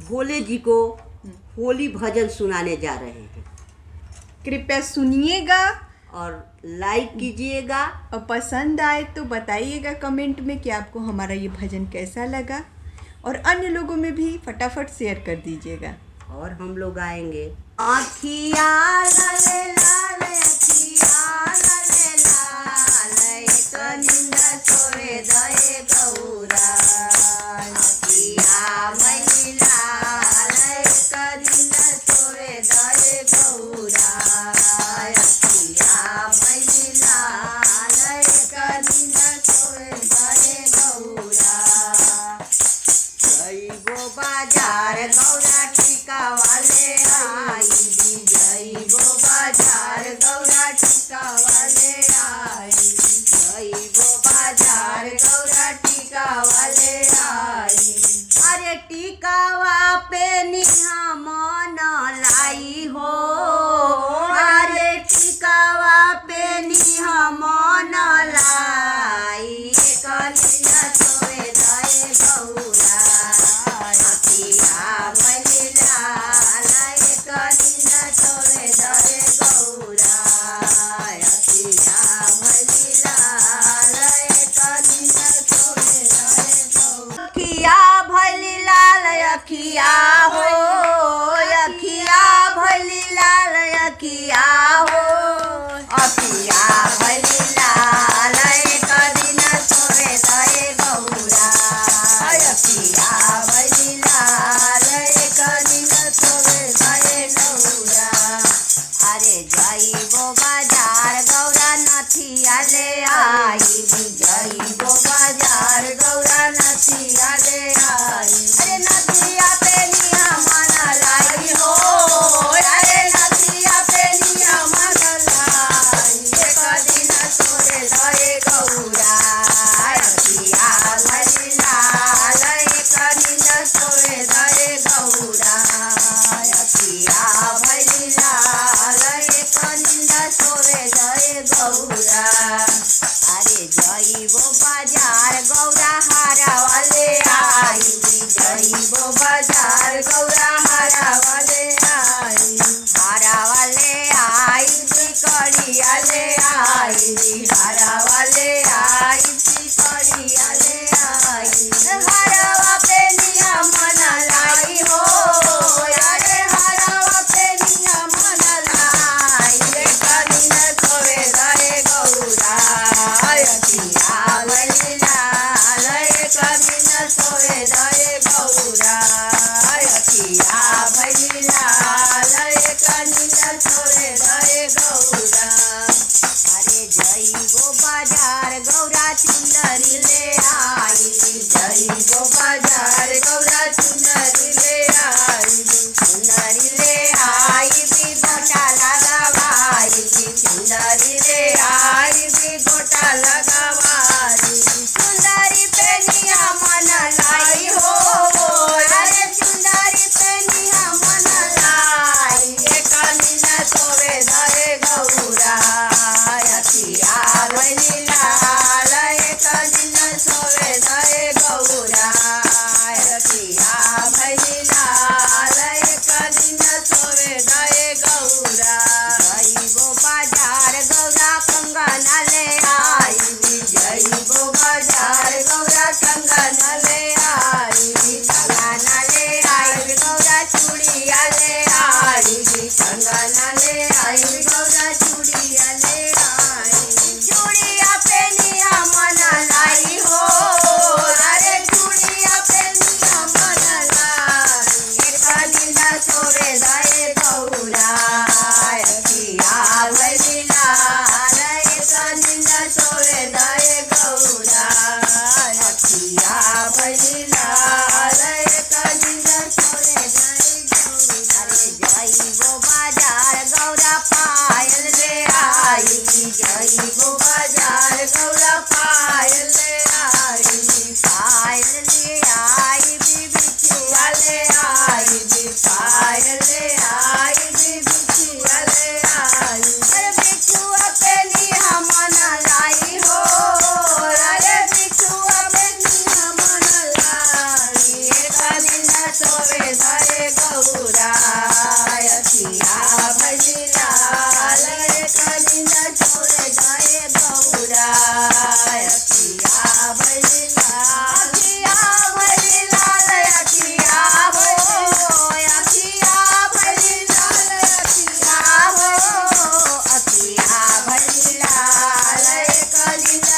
भोले जी को होली भजन सुनाने जा रहे हैं। कृपया सुनिएगा और लाइक कीजिएगा और पसंद आए तो बताइएगा कमेंट में कि आपको हमारा ये भजन कैसा लगा, और अन्य लोगों में भी फटाफट शेयर कर दीजिएगा। और हम लोग आएंगे। आखिया लाले लाल अखिया लाले लाल एक निंदा सोए दए गौरा अखिया मैली लाल एक निंदा सोए दए गौरा अखिया मैली लाल एक निंदा सोए दए गौरा जइबो बाजार गौरा टीका वाले आई जइबो बाजार गौरा टीका वाले आई जइबो बाजार गौरा टीका वाले आई अरे टीकावा पे निहा मन लाई हो अरे टीकावा पे निहा मन लाई कलिया सोए दए गौरा अखिया मैली लाल एक निंदा सोए दए गौरा अखिया मैली लाल एक निंदा सोए दए गौरा अखिया भैली लाल अखिया हो अखिया भैली लाल अखिया हो अखिया भैली लाल एक निंदा सोए दए गौरा अखिया भैली लाल एक निंदा सोए दए गौरा अरे जइबो बाजार गौरा नथिया ले आई जइबो बाजार गौरा नथिया ले आई अरे नथिया पे निया मन लाई हो अरे नथिया पे निया मन लाई एक दिन सोए दए गौरा अखिया भैली लाल एक निंदा सोए दए गौरा अखिया भैली लाल एक निंदा सोए दए गौरा अरे जइबो बाजार गौरा हारा वाले आई जइबो बाजार गौरा हारा वाले आई हारा वाले आई कड़िया ले आई हारा वाले आई कड़िया ले आई हरवा पे निया मन लाई हो अरे हरवा पे निया मन लाई कनिना सोए दए गौरा अखिया मैली लाल कनिना सोए दए गौरा अखिया मैली लाल कनिना सोए दए गौरा अरे जइबो बाजार गौरा चुनरी ले आई जइबो बाजार गौरा चुनरी ले आई चुनरी ले आई भी गोटा लगावाई चुनरी ले आई भी गोटा लगावाई चुनरी पे निया मन लाई हो अरे चुनरी पे निया मन लाई एक निंदा सोए दए गौरा अखिया मैली लाल एक निंदा सोए दए गौरा अखिया मैली लाल एक निंदा सोए दए गौरा जइबो बाजार गौरा कंगना ले आई जइबो बाजार गौरा कंगना ले आई कंगना ले आई गौरा चूड़िया ले आई कंगना ले आई गौरा चूड़िया ले आई चूड़िया पे निया मन लाई हो अरे चूड़िया पे निया मन लाई एक निंदा सोए दए गौरा अखिया मैली लाल एक निंदा सोए दए गौरा अखिया मैली लाल एक निंदा सोए दए गौरा अरे जइबो बाजार गौरा पायल ले आई जइबो बाजार गौरा पायल ले आई पायल ले आई बिछुआ ले आई पायल ले आई बिछुआ ले आई अरे बिछुआ पे निया मन लाई हो अरे बिछुआ पे निया मन लाई एक दिन सोए दए गौरा अखिया भइल लाल कलिंद छोड़ गए गौरा अखिया भइल लाल अखिया भइल लाल अखिया भइल लाल कलिंद